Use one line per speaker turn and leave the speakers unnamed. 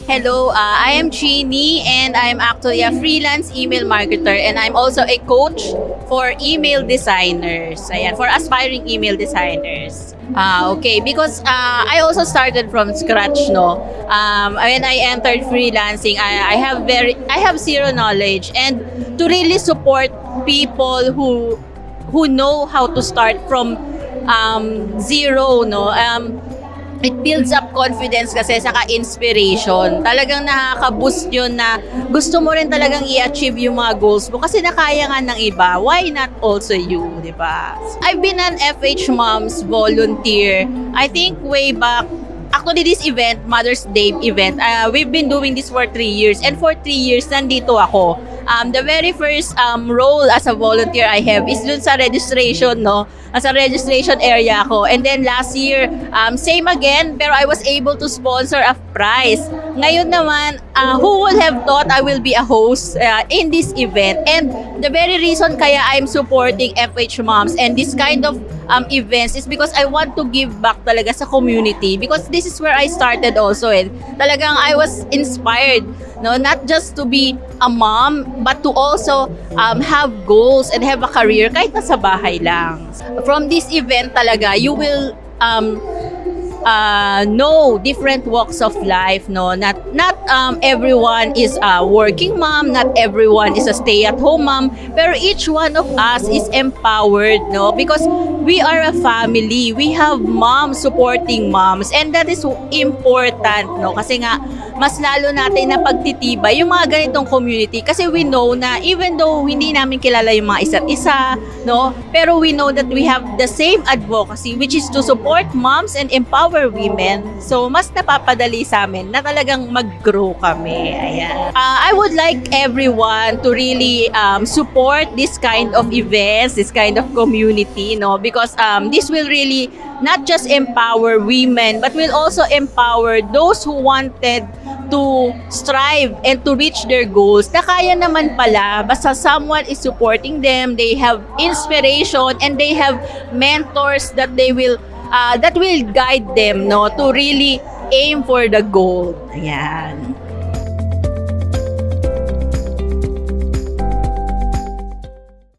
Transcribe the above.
Hello, I am Chini and I'm actually a freelance email marketer and I'm also a coach for email designers. Ayan, for aspiring email designers. Okay, because I also started from scratch, no. When I entered freelancing, I have zero knowledge, and to really support people who know how to start from zero, no. It builds up confidence kasi saka inspiration. Talagang nakaka-boost yun na gusto mo rin talagang i-achieve yung mga goals mo kasi nakaya nga ng iba. Why not also you, di ba? I've been an FH Moms volunteer. I think way back, actually this event, Mother's Day event, we've been doing this for 3 years. And for 3 years, nandito ako. The very first role as a volunteer I have is dun sa registration, no? Sa registration area ako. And then last year, same again, pero I was able to sponsor a prize. Ngayon naman, who would have thought I will be a host in this event? And the very reason kaya I'm supporting FH Moms and this kind of events is because I want to give back talaga sa community, because this is where I started also. Talagang I was inspired, no, not just to be a mom but to also have goals and have a career kahit nasa bahay lang. From this event talaga you will know different walks of life, no. Not everyone is a working mom, not everyone is a stay-at-home mom, pero each one of us is empowered, no, because we are a family. We have moms supporting moms, and that is important, no, kasi nga mas lalo natin na pagtitibay yung mga ganitong community, kasi we know na even though hindi namin kilala yung mga isa't isa, no, pero we know that we have the same advocacy, which is to support moms and empower women. So mas napapadali sa amin na talagang mag-grow kami. Ayan. I would like everyone to really support this kind of events, this kind of community, no, because this will really not just empower women but will also empower those who wanted to strive and to reach their goals, na kaya naman pala basta someone is supporting them, they have inspiration and they have mentors that will guide them, no, to really aim for the goal. Ayan.